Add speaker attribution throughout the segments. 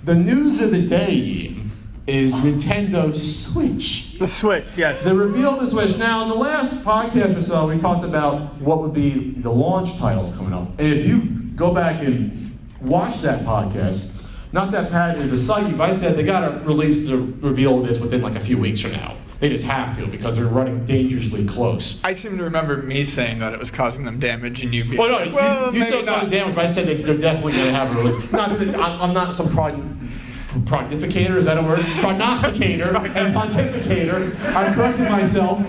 Speaker 1: The news of the day, Ian, is Nintendo Switch.
Speaker 2: The Switch, yes.
Speaker 1: They revealed the Switch. Now, in the last podcast or so, we talked about what would be the launch titles coming up. And if you go back and watch that podcast, not that Pat is a psychic, but I said they got to release the reveal of this within like a few weeks from now. They just have to because they're running dangerously close.
Speaker 2: I seem to remember me saying that it was causing them damage and you being
Speaker 1: well, no,
Speaker 2: like, well,
Speaker 1: you still
Speaker 2: not
Speaker 1: causing damage, but I said they're definitely going to have a release. I'm not some prognificator, is that a word? Prognosticator and pontificator. I'm correcting myself.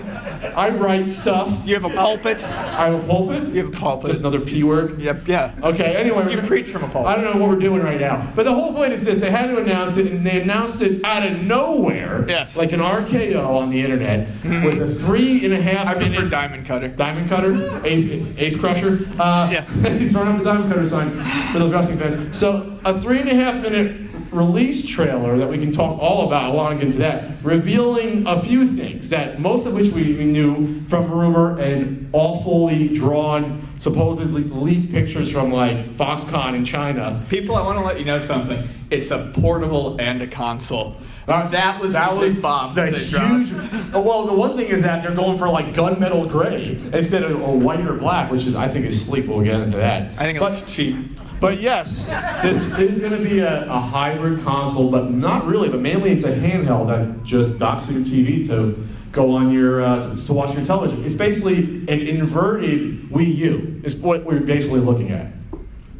Speaker 1: I write stuff.
Speaker 2: You have a pulpit?
Speaker 1: I have a pulpit?
Speaker 2: You have a pulpit.
Speaker 1: Just another P word?
Speaker 2: Yep, yeah.
Speaker 1: Okay, anyway.
Speaker 2: You preach from a pulpit.
Speaker 1: I don't know what we're doing right now. But the whole point is this, they had to announce it, and they announced it out of nowhere.
Speaker 2: Yes.
Speaker 1: Like an RKO on the internet, with a 3.5
Speaker 2: I
Speaker 1: minute...
Speaker 2: prefer Diamond Cutter.
Speaker 1: Diamond Cutter? Ace Crusher?
Speaker 2: Yeah.
Speaker 1: He's throwing up the Diamond Cutter sign for those wrestling fans. So, a 3.5 minute release trailer that we can talk all about, I want to get into that, revealing a few things, that most of which we knew from rumor and all fully drawn, supposedly leaked pictures from like Foxconn in China.
Speaker 2: People, I want to let you know something. It's a portable and a console. That was the bomb
Speaker 1: the
Speaker 2: they dropped.
Speaker 1: Well, the one thing is that they're going for like gunmetal gray instead of a white or black, which is I think is sleek. We'll get into that.
Speaker 2: I think it looks cheap.
Speaker 1: But yes, this is going to be a hybrid console, but not really. But mainly, it's a handheld that just docks to your TV to go on your to watch your television. It's basically an inverted Wii U. Is what we're basically looking at.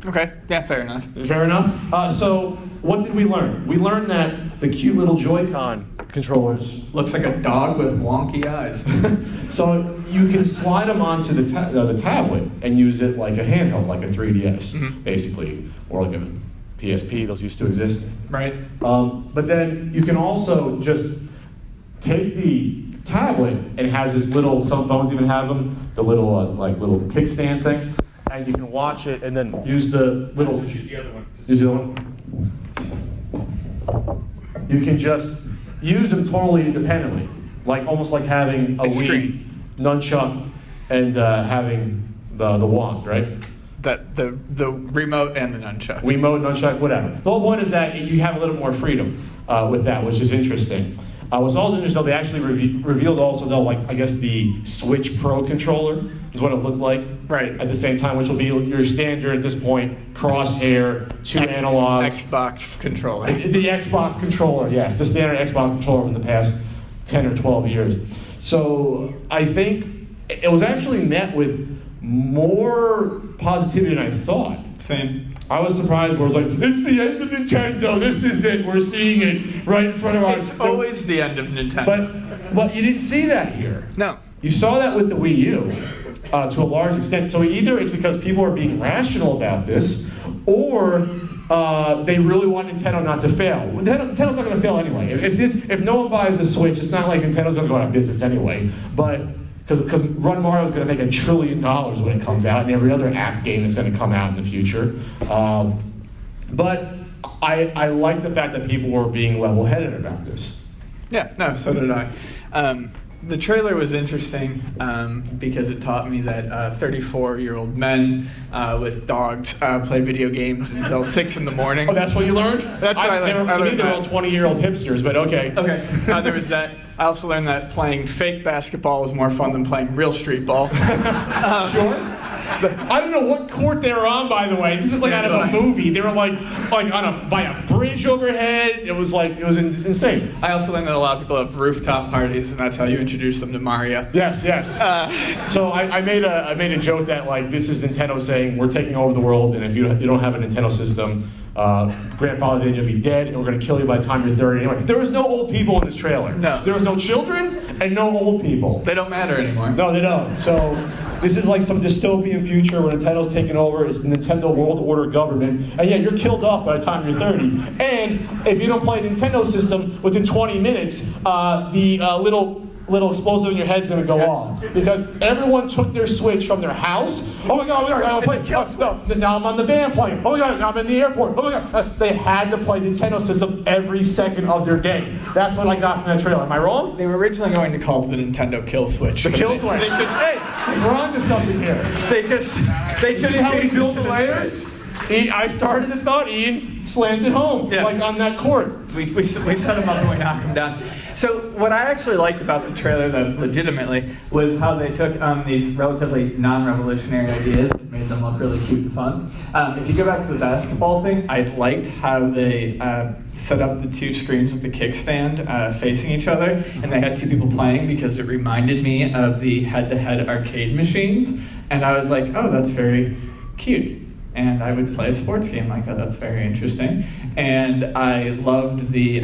Speaker 2: Okay, yeah, fair enough.
Speaker 1: Fair enough. So, what did we learn? We learned that the cute little Joy-Con controllers
Speaker 2: Looks like a dog with wonky eyes.
Speaker 1: So you can slide them onto the tablet and use it like a handheld, like a 3DS, basically, or like a PSP. Those used to exist.
Speaker 2: Right.
Speaker 1: But then you can also just take the tablet, and it has this little. Some phones even have them, the little little kickstand thing, and you can watch it and then use the little.
Speaker 3: Use the other one.
Speaker 1: Use the other one. You can just use them totally independently, almost like having a Wii
Speaker 2: screen.
Speaker 1: nunchuck and having the wand, right?
Speaker 2: The remote and the nunchuck.
Speaker 1: Wiimote, nunchuck, whatever. The whole point is that you have a little more freedom with that, which is interesting. What's also interesting, though, they actually revealed also, though, I guess the Switch Pro controller is what it looked like.
Speaker 2: Right.
Speaker 1: At the same time, which will be your standard at this point, crosshair, two analogs.
Speaker 2: Xbox controller.
Speaker 1: The Xbox controller, yes, the standard Xbox controller from the past 10 or 12 years. So I think it was actually met with more positivity than I thought.
Speaker 2: Same.
Speaker 1: I was surprised where it was like, it's the end of Nintendo, this is it, we're seeing it right in front of us.
Speaker 2: It's always the end of Nintendo.
Speaker 1: But you didn't see that here.
Speaker 2: No.
Speaker 1: You saw that with the Wii U to a large extent. So either it's because people are being rational about this, or they really want Nintendo not to fail. Nintendo's not going to fail anyway. If no one buys the Switch, it's not like Nintendo's going to go out of business anyway. But because Run Mario is going to make $1 trillion when it comes out, and every other app game is going to come out in the future. But I like the fact that people were being level-headed about this.
Speaker 2: Yeah, no, so did I. The trailer was interesting because it taught me that 34-year-old men with dogs play video games until 6 in the morning.
Speaker 1: Oh, that's what you learned?
Speaker 2: That's what I learned.
Speaker 1: To me, they're all 20-year-old hipsters, but okay.
Speaker 2: Okay, there was that. I also learned that playing fake basketball is more fun than playing real street ball.
Speaker 1: Sure. I don't know what court they were on, by the way. This is like out of a movie. They were like by a bridge overhead. It was insane.
Speaker 2: I also learned that a lot of people have rooftop parties, and that's how you introduce them to Mario.
Speaker 1: Yes. So I made a joke that this is Nintendo saying we're taking over the world, and if you don't have a Nintendo system, grandfather, then you'll be dead, and we're going to kill you by the time you're 30 anyway. There was no old people in this trailer.
Speaker 2: No.
Speaker 1: There was no children and no old people.
Speaker 2: They don't matter anymore.
Speaker 1: No, they don't. So this is like some dystopian future where Nintendo's taking over. It's the Nintendo World Order government. And yeah, you're killed off by the time you're 30. And if you don't play a Nintendo system within 20 minutes, the little explosive in your head's going to go off. Because everyone took their Switch from their house. Oh my God, I don't play. Now I'm on the band playing. Oh my God, now I'm in the airport. Oh my God. They had to play Nintendo systems every second of their day. That's what I got from that trailer. Am I wrong?
Speaker 2: They were originally going to call it the Nintendo Kill Switch.
Speaker 1: The Kill Switch. Hey, we're on to something here.
Speaker 2: They just
Speaker 1: See how we build the layers? I started the thought, Ian slanted home,
Speaker 2: Yeah.
Speaker 1: like on that court.
Speaker 2: We set him up and we knock him down. So what I actually liked about the trailer, though, legitimately, was how they took these relatively non-revolutionary ideas and made them look really cute and fun. If you go back to the basketball thing, I liked how they set up the two screens with the kickstand facing each other, and they had two people playing because it reminded me of the head-to-head arcade machines, and I was like, oh, that's very cute. And I would play a sports game like that. That's very interesting. And I loved the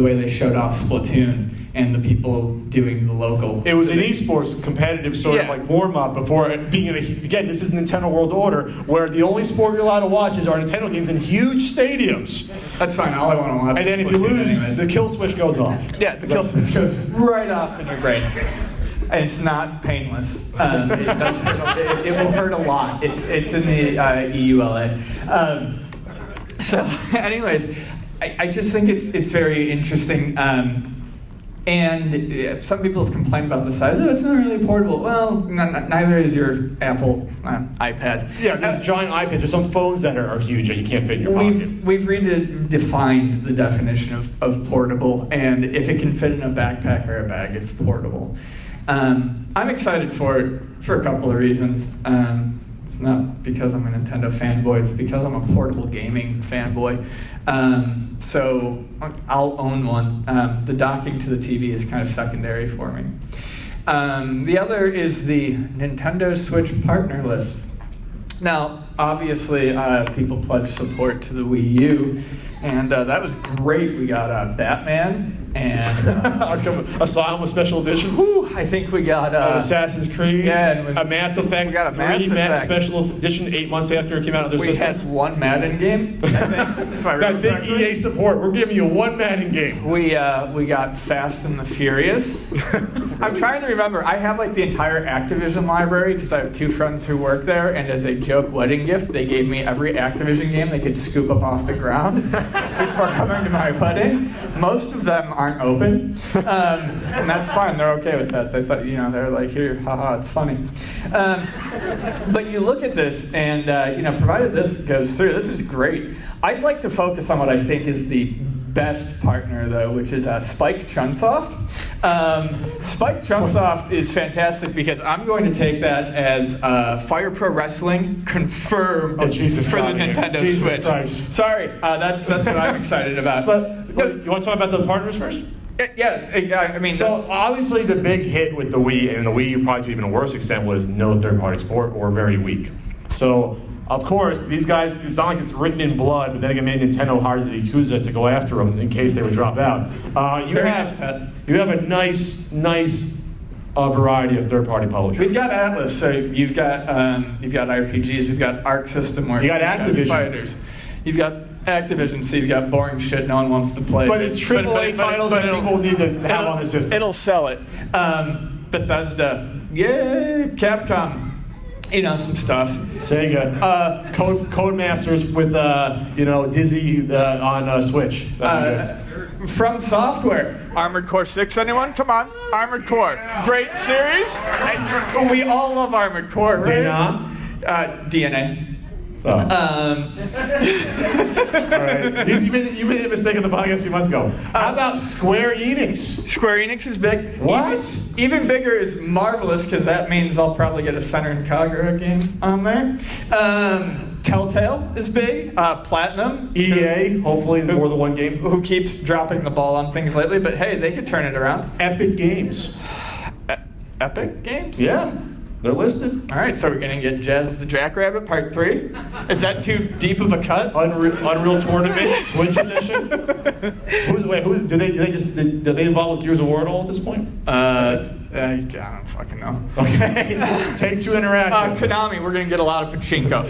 Speaker 2: way they showed off Splatoon and the people doing the local.
Speaker 1: It was an esports competitive sort of like warm-up before it being again, this is Nintendo World Order, where the only sport you're allowed to watch is our Nintendo games in huge stadiums.
Speaker 2: That's fine, all I want to watch.
Speaker 1: And then
Speaker 2: is
Speaker 1: if you
Speaker 2: Splatoon
Speaker 1: lose,
Speaker 2: anyways.
Speaker 1: the kill switch goes off.
Speaker 2: Yeah, the kill switch goes right off in your brain. And it's not painless. It will hurt a lot. It's in the EULA. So, anyways, I just think it's very interesting. And some people have complained about the size. Oh, it's not really portable. Well, neither is your Apple iPad.
Speaker 1: Yeah, there's giant iPads. There's some phones that are huge that you can't fit in your pocket.
Speaker 2: We've redefined the definition of portable, and if it can fit in a backpack or a bag, it's portable. I'm excited for it for a couple of reasons. It's not because I'm a Nintendo fanboy, it's because I'm a portable gaming fanboy. So I'll own one. The docking to the TV is kind of secondary for me. The other is the Nintendo Switch partner list. Now, obviously, people pledged support to the Wii U, and that was great. We got Batman and
Speaker 1: Arkham Asylum with Special Edition.
Speaker 2: Whew, I think we got
Speaker 1: Assassin's Creed.
Speaker 2: Yeah, and
Speaker 1: a Mass Effect.
Speaker 2: We got a Mass
Speaker 1: 3
Speaker 2: Effect
Speaker 1: Special Edition 8 months after it came out of their
Speaker 2: we
Speaker 1: systems.
Speaker 2: had one Madden game, I think, if I
Speaker 1: That
Speaker 2: remember
Speaker 1: big
Speaker 2: correctly.
Speaker 1: EA support. We're giving you one Madden game.
Speaker 2: We got Fast and the Furious. I'm trying to remember. I have like the entire Activision library because I have two friends who work there, and as a joke wedding gift, they gave me every Activision game they could scoop up off the ground before coming to my wedding. Most of them aren't open, and that's fine. They're okay with that. They thought, they're like, here, haha, it's funny. But you look at this, and provided this goes through, this is great. I'd like to focus on what I think is the best partner, though, which is Spike Chunsoft. Spike Chunsoft is fantastic because I'm going to take that as Fire Pro Wrestling confirmed for the Nintendo Switch.
Speaker 1: Christ.
Speaker 2: Sorry, that's what I'm excited about.
Speaker 1: But you want to talk about the partners first?
Speaker 2: Yeah, I mean,
Speaker 1: So obviously the big hit with the Wii, and the Wii U probably to even a worse extent, was no third-party support or very weak. So of course, these guys, it's not like it's written in blood, but then again, maybe Nintendo hired the Yakuza to go after them in case they would drop out. You have a nice variety of third-party publishers.
Speaker 2: we've got Atlas, so you've got RPGs, we've got Arc System Works,
Speaker 1: You got Activision.
Speaker 2: Fighters, you've got Activision, so you've got boring shit no one wants to play.
Speaker 1: But it's AAA titles that people need to have on the system.
Speaker 2: It'll sell it. Bethesda, yay, Capcom. Some stuff.
Speaker 1: Sega, Codemasters with Dizzy on Switch.
Speaker 2: From Software, Armored Core 6, anyone? Come on, Armored Core. Great series. And we all love Armored Core, right? DNA.
Speaker 1: Oh. All right. You made a mistake in the podcast. You must go. How about Square Enix?
Speaker 2: Square Enix is big.
Speaker 1: What?
Speaker 2: Even bigger is Marvelous, because that means I'll probably get a Center and Kagura game on there. Telltale is big. Platinum.
Speaker 1: EA, hopefully more than one game.
Speaker 2: Who keeps dropping the ball on things lately, but hey, they could turn it around.
Speaker 1: Epic Games.
Speaker 2: Epic Games?
Speaker 1: Yeah, they're listed.
Speaker 2: All right, so we're going to get Jazz the Jackrabbit Part 3. Is that too deep of a cut?
Speaker 1: Unreal Tournament, Switch Edition. Do they involve with Gears of War at all at this point?
Speaker 2: I don't fucking know.
Speaker 1: Okay. Take-Two Interactive.
Speaker 2: Konami, we're going to get a lot of pachinko.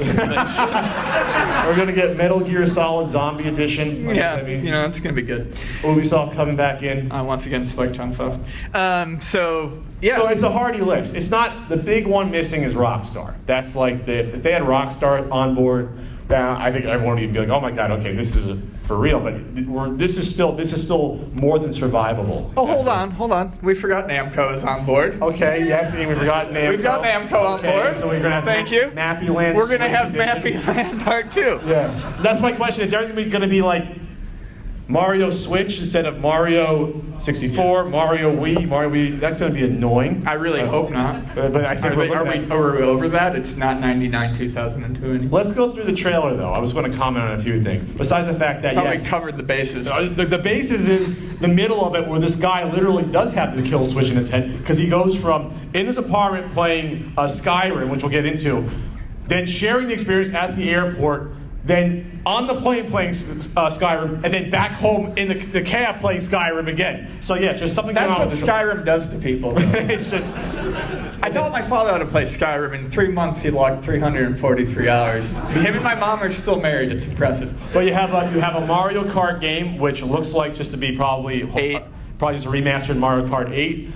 Speaker 1: We're going to get Metal Gear Solid Zombie Edition.
Speaker 2: Yeah, it's going to be good.
Speaker 1: Ubisoft coming back in.
Speaker 2: Once again, Spike Chunsoft. So
Speaker 1: it's a hearty list. It's not, the big one missing is Rockstar. That's like, if they had Rockstar on board, Now, I think everyone would be like, oh my God, okay, this is for real, but this is still more than survivable.
Speaker 2: Oh, hold on. We forgot Namco is on board.
Speaker 1: Okay, yes, and we forgot Namco.
Speaker 2: We've got Namco on board.
Speaker 1: So we're gonna have
Speaker 2: Thank you.
Speaker 1: Mappy Land.
Speaker 2: We're gonna
Speaker 1: Switch
Speaker 2: have
Speaker 1: Edition.
Speaker 2: Mappy Land Part 2.
Speaker 1: Yes, that's my question. Is everything gonna be like Mario Switch instead of Mario 64, Mario Wii, Mario Wii? That's gonna be annoying.
Speaker 2: I really hope not.
Speaker 1: But I think
Speaker 2: Are we over that? It's not 99 2002 anymore.
Speaker 1: Let's go through the trailer, though. I was going to comment on a few things. Besides the fact that,
Speaker 2: Probably
Speaker 1: yes,
Speaker 2: covered the bases.
Speaker 1: the basis is the middle of it where this guy literally does have the kill switch in his head because he goes from in his apartment playing Skyrim, which we'll get into, then sharing the experience at the airport, then on the plane playing Skyrim, and then back home in the cab playing Skyrim again. So yes, there's something going on
Speaker 2: That's
Speaker 1: with
Speaker 2: what
Speaker 1: this.
Speaker 2: Skyrim does to people.
Speaker 1: It's just,
Speaker 2: I taught my father how to play Skyrim. In 3 months, he logged 343 hours. Him and my mom are still married. It's impressive.
Speaker 1: but you have a Mario Kart game, which looks like just to be probably just a remastered Mario Kart 8.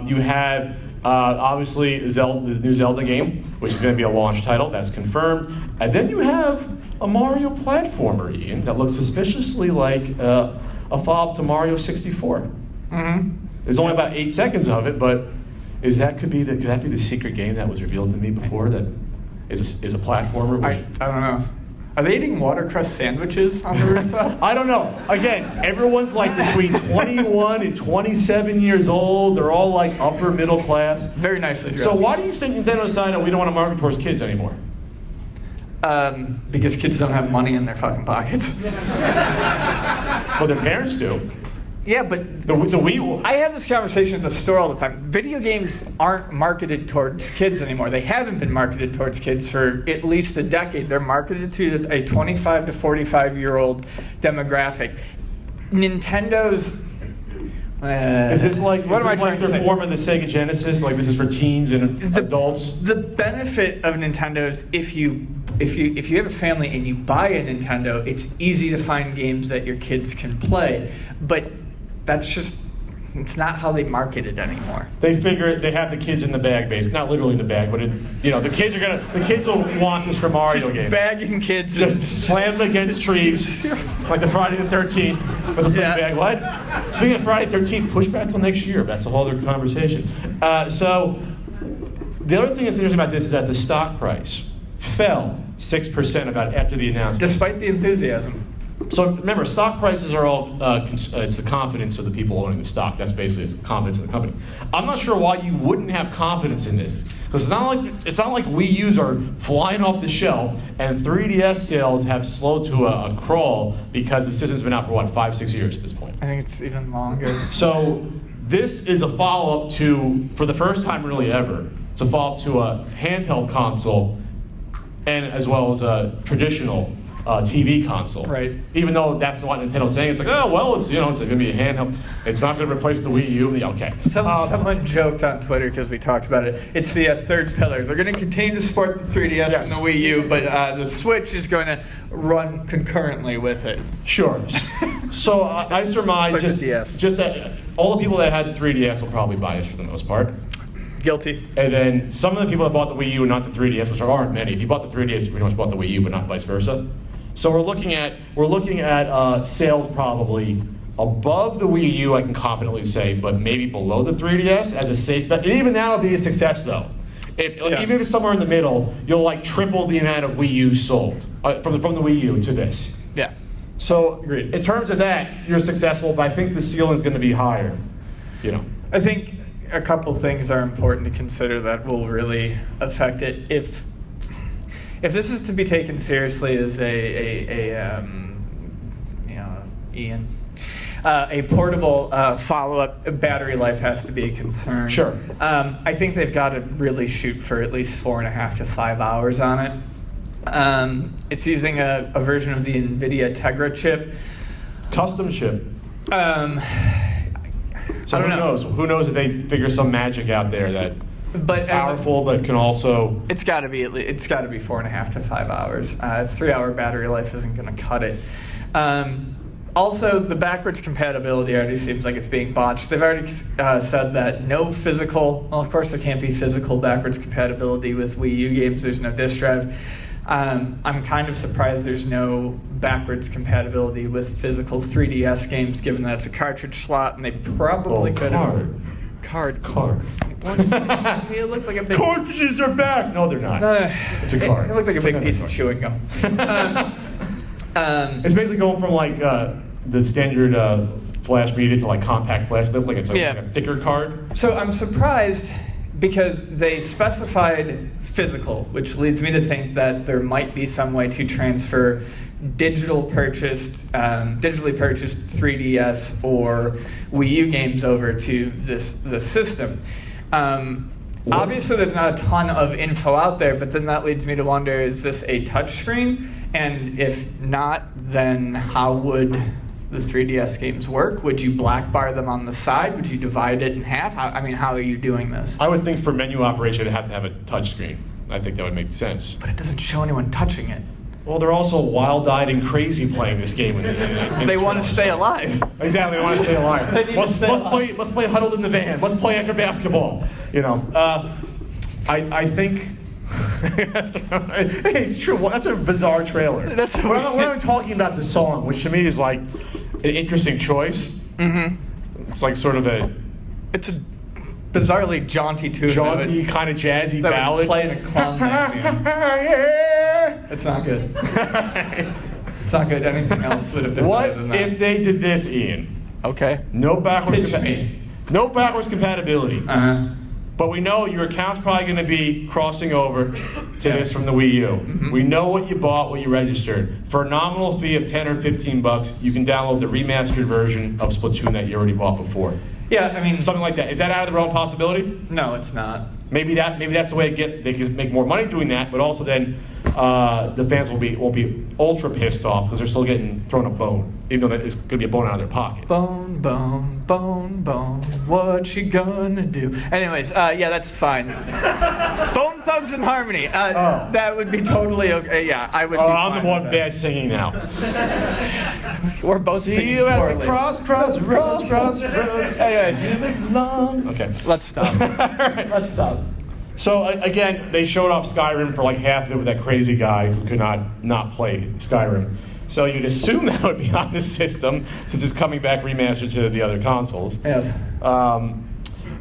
Speaker 1: You have obviously the new Zelda game, which is going to be a launch title. That's confirmed. And then you have a Mario platformer, Ian, that looks suspiciously like a follow-up to Mario 64.
Speaker 2: Mm-hmm.
Speaker 1: There's only about 8 seconds of it, but could that be the secret game that was revealed to me before that is a platformer?
Speaker 2: I don't know. Are they eating watercress sandwiches on the rooftop?
Speaker 1: I don't know. Again, everyone's like between 21 and 27 years old. They're all like upper middle class.
Speaker 2: Very nicely dressed.
Speaker 1: So why do you think Nintendo decided we don't want to market towards kids anymore?
Speaker 2: Because kids don't have money in their fucking pockets.
Speaker 1: Well, their parents do.
Speaker 2: Yeah, but
Speaker 1: The Wii.
Speaker 2: I have this conversation at the store all the time. Video games aren't marketed towards kids anymore. They haven't been marketed towards kids for at least a decade. They're marketed to a 25 to 45-year-old demographic. Nintendo's...
Speaker 1: Is this like
Speaker 2: what am I trying to
Speaker 1: their
Speaker 2: say?
Speaker 1: form of the Sega Genesis? Like this is for teens and adults?
Speaker 2: The benefit of Nintendo is if you have a family and you buy a Nintendo, it's easy to find games that your kids can play. But it's not how they market it anymore.
Speaker 1: They figure they have the kids in the bag, basically. Not literally in the bag, but the kids will want this for Mario
Speaker 2: Just
Speaker 1: games.
Speaker 2: bagging kids.
Speaker 1: Just slam them against trees, like the Friday the 13th with a sleeping bag. What? Speaking of Friday the 13th, push back till next year. That's a whole other conversation. So the other thing that's interesting about this is that the stock price fell 6% about after the announcement.
Speaker 2: Despite the enthusiasm.
Speaker 1: So remember, stock prices are all, it's the confidence of the people owning the stock. That's basically the confidence in the company. I'm not sure why you wouldn't have confidence in this. Because it's not like Wii U's are flying off the shelf and 3DS sales have slowed to a crawl because the system's been out for, 5-6 years at this point.
Speaker 2: I think it's even longer.
Speaker 1: So this is a follow-up to, for the first time really ever, it's a follow-up to a handheld console and as well as a traditional TV console.
Speaker 2: Right.
Speaker 1: Even though that's what Nintendo's saying, it's like, oh well, it's going to be a handheld. It's not going to replace the Wii U. Okay.
Speaker 2: Someone joked on Twitter because we talked about it. It's the third pillar. They're going to continue to support the 3DS and the Wii U, but the Switch is going to run concurrently with it.
Speaker 1: Sure. So I surmise
Speaker 2: Like the
Speaker 1: just that all the people that had the 3DS will probably buy this for the most part.
Speaker 2: Guilty.
Speaker 1: And then some of the people that bought the Wii U and not the 3DS, which there aren't many. If you bought the 3DS, you pretty much bought the Wii U, but not vice versa. So we're looking at sales probably above the Wii U, I can confidently say, but maybe below the 3DS as a safe bet. And even that'll be a success though. Even if it's somewhere in the middle, you'll like triple the amount of Wii U sold from the Wii U to this.
Speaker 2: Yeah.
Speaker 1: So in terms of that, you're successful, but I think the ceiling's going to be higher.
Speaker 2: I think a couple things are important to consider that will really affect it. If this is to be taken seriously as a portable follow-up, battery life has to be a concern.
Speaker 1: Sure.
Speaker 2: I think they've got to really shoot for at least 4.5 to 5 hours on it. It's using a version of the NVIDIA Tegra chip.
Speaker 1: Custom chip. So
Speaker 2: I don't know.
Speaker 1: Who knows if they figure some magic out there that powerful, but can also.
Speaker 2: It's got to be 4.5 to 5 hours. 3-hour battery life isn't going to cut it. Also, the backwards compatibility already seems like it's being botched. They've already said that no physical. Well, of course, there can't be physical backwards compatibility with Wii U games. There's no disk drive. I'm kind of surprised there's no backwards compatibility with physical 3DS games, given that it's a cartridge slot, and they probably could have. Card. It looks like a big.
Speaker 1: Cartridges are back. No, they're not. It's a card.
Speaker 2: It looks like a big piece of
Speaker 1: card.
Speaker 2: chewing gum.
Speaker 1: It's basically going from like the standard flash media to like compact flash. It looks like it's like a thicker card.
Speaker 2: So I'm surprised because they specified physical, which leads me to think that there might be some way to transfer digitally purchased 3DS or Wii U games over to this system. Obviously, there's not a ton of info out there, but then that leads me to wonder: is this a touchscreen? And if not, then how would the 3DS games work? Would you black bar them on the side? Would you divide it in half? How are you doing this?
Speaker 1: I would think for menu operation, it'd have to have a touchscreen. I think that would make sense.
Speaker 2: But it doesn't show anyone touching it.
Speaker 1: Well, they're also wild-eyed and crazy playing this game.
Speaker 2: They want to stay alive.
Speaker 1: Exactly, they want to stay alive. Let's play huddled in the van. Let's play after basketball. I think. Hey, it's true. Well, that's a bizarre trailer. We're not talking about the song, which to me is like an interesting choice. Mm-hmm. It's like sort of
Speaker 2: it's a bizarrely jaunty tune.
Speaker 1: Jaunty, kind of jazzy
Speaker 2: that
Speaker 1: ballad.
Speaker 2: Would play in a clown magazine.
Speaker 1: Yeah.
Speaker 2: It's not good. It's not good. Anything else would have been better than that.
Speaker 1: What if they did this, Ian?
Speaker 2: Okay.
Speaker 1: No backwards compatibility.
Speaker 2: Uh-huh.
Speaker 1: But we know your account's probably going to be crossing over to this from the Wii U. Mm-hmm. We know what you bought, what you registered. For a nominal fee of $10 or $15, you can download the remastered version of Splatoon that you already bought before.
Speaker 2: Yeah, I mean,
Speaker 1: something like that. Is that out of the realm of possibility?
Speaker 2: No, it's not.
Speaker 1: Maybe that's the way they can make more money doing that, but also then the fans won't be ultra pissed off because they're still getting thrown a bone, even though it's going to be a bone out of their pocket.
Speaker 2: Bone, bone, bone, bone. What you gonna do? Anyways, yeah, that's fine. Bone Thugs and Harmony. That would be totally okay. Yeah, I would.
Speaker 1: I'm the one bad singing now.
Speaker 2: We're both singing.
Speaker 1: See you at
Speaker 2: poorly.
Speaker 1: the crossroads.
Speaker 2: Anyways,
Speaker 1: okay.
Speaker 2: Let's stop. Let's stop.
Speaker 1: So again, they showed off Skyrim for like half of it with that crazy guy who could not play Skyrim. So you'd assume that would be on the system since it's coming back remastered to the other consoles.
Speaker 2: Yes.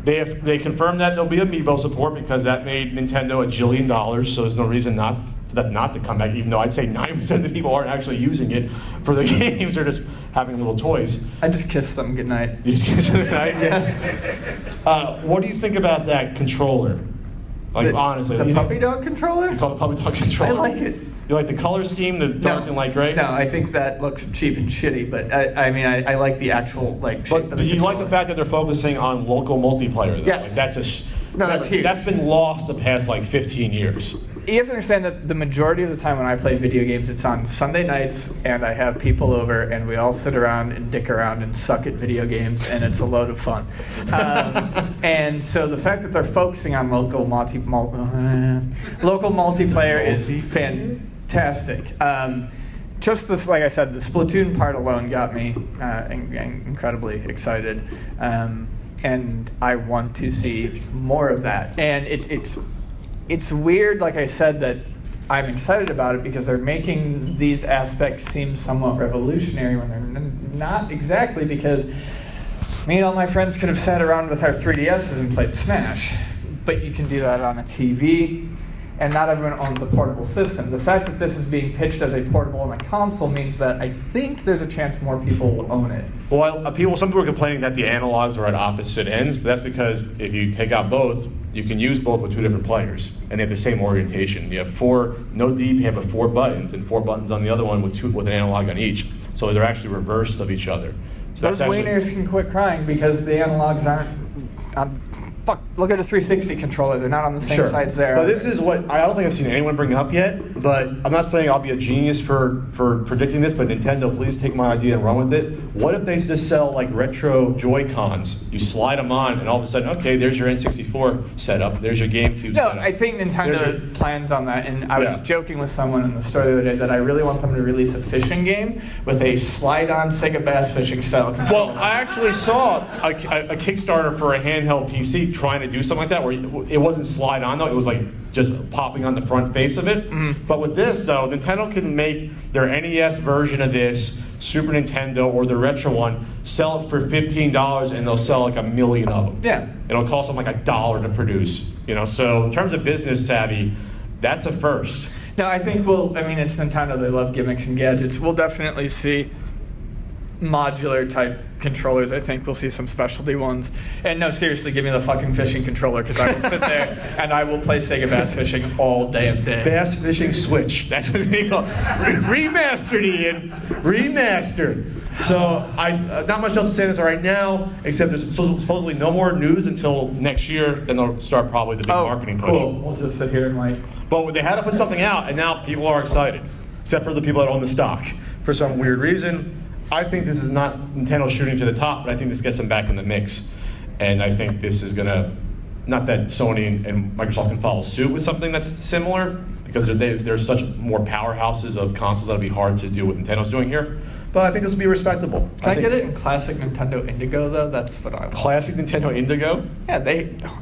Speaker 1: They confirmed that there'll be Amiibo support because that made Nintendo $1 jillion. So there's no reason not to come back. Even though I'd say 90% of the people aren't actually using it for the games; they're just having little toys.
Speaker 2: I just kissed them goodnight.
Speaker 1: You just kiss them goodnight.
Speaker 2: Yeah.
Speaker 1: What do you think about that controller? Like honestly,
Speaker 2: the puppy dog controller?
Speaker 1: You call it puppy dog controller?
Speaker 2: I like it.
Speaker 1: You like the color scheme, the dark and light gray?
Speaker 2: No, I think that looks cheap and shitty. But I like the actual shape of the
Speaker 1: do you
Speaker 2: controller.
Speaker 1: like the fact that they're focusing on local multiplayer? Though?
Speaker 2: Yes.
Speaker 1: Like that's
Speaker 2: huge.
Speaker 1: That's been lost the past like 15 years.
Speaker 2: You have to understand that the majority of the time when I play video games, it's on Sunday nights, and I have people over, and we all sit around and dick around and suck at video games, and it's a load of fun. And so the fact that they're focusing on local multiplayer is fantastic. Just this, like I said, the Splatoon part alone got me incredibly excited. And I want to see more of that. And it's weird, like I said, that I'm excited about it because they're making these aspects seem somewhat revolutionary when they're not exactly, because me and all my friends could have sat around with our 3DSs and played Smash. But you can do that on a TV, and not everyone owns a portable system. The fact that this is being pitched as a portable on a console means that I think there's a chance more people will own it.
Speaker 1: Well, some people are complaining that the analogs are at opposite ends, but that's because if you take out both, you can use both with two different players, and they have the same orientation. You have no D-pad, but 4 buttons, and 4 buttons on the other one with an analog on each. So they're actually reversed of each other. So
Speaker 2: those wieners can quit crying because the analogs aren't. Fuck, look at a 360 controller. They're not on the same sides there.
Speaker 1: But this is what I don't think I've seen anyone bring up yet. But I'm not saying I'll be a genius for predicting this. But Nintendo, please take my idea and run with it. What if they just sell like retro Joy-Cons? You slide them on, and all of a sudden, okay, there's your N64 setup. There's your GameCube setup.
Speaker 2: No, I think Nintendo plans on that. And I was joking with someone in the store the other day that I really want them to release a fishing game with a slide-on Sega Bass fishing style controller.
Speaker 1: Well, I actually saw a Kickstarter for a handheld PC trying to do something like that, where it wasn't slide on though. It was like just popping on the front face of it. But with this though, Nintendo can make their NES version of this, Super Nintendo or the retro one, sell it for $15 and they'll sell like 1 million of them.
Speaker 2: Yeah.
Speaker 1: It'll cost them like $1 to produce, you know? So in terms of business savvy, that's a first.
Speaker 2: No, I think it's Nintendo, they love gimmicks and gadgets. We'll definitely see modular type controllers. I think we'll see some specialty ones. And no, seriously, give me the fucking fishing controller because I will sit there and I will play Sega Bass Fishing all damn day.
Speaker 1: Bass Fishing Switch. That's what they call it. Remastered, Ian. Remastered. So not much else to say on this right now, except there's supposedly no more news until next year. Then they'll start probably the big marketing push.
Speaker 2: Cool. We'll just sit here and wait.
Speaker 1: But they had to put something out, and now people are excited, except for the people that own the stock. For some weird reason, I think this is not Nintendo shooting to the top, but I think this gets them back in the mix. And I think this is gonna, not that Sony and Microsoft can follow suit with something that's similar, because they're such more powerhouses of consoles that'll be hard to do what Nintendo's doing here. But I think this will be respectable.
Speaker 2: Can I get it in classic Nintendo Indigo though? That's what I want.
Speaker 1: Classic Nintendo Indigo?
Speaker 2: Yeah,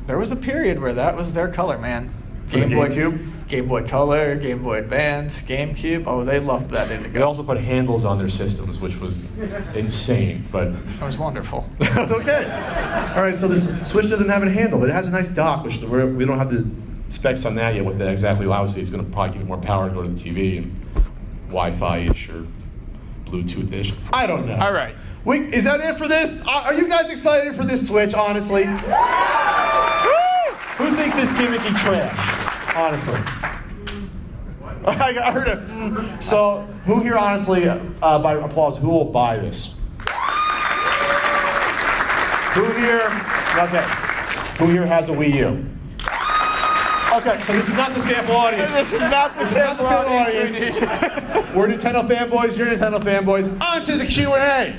Speaker 2: there was a period where that was their color, man.
Speaker 1: For the GameCube?
Speaker 2: Game Boy Color, Game Boy Advance, GameCube. Oh, they loved that Indigo.
Speaker 1: They also put handles on their systems, which was insane, but...
Speaker 2: That was wonderful.
Speaker 1: Okay. All right, so this Switch doesn't have a handle, but it has a nice dock, which we don't have the specs on that yet, what that exactly allows. It's going to probably give it more power to go to the TV and Wi-Fi-ish or Bluetooth-ish. I don't know.
Speaker 2: All right.
Speaker 1: Is that it for this? Are you guys excited for this Switch, honestly? Who thinks this gimmicky trash? Honestly. I heard it. So, who here, honestly, by applause, who will buy this? Who here? Okay. Who here has a Wii U? Okay, so this is not the sample audience.
Speaker 2: This is not the sample audience.
Speaker 1: We're Nintendo fanboys. You're Nintendo fanboys. On to the Q&A.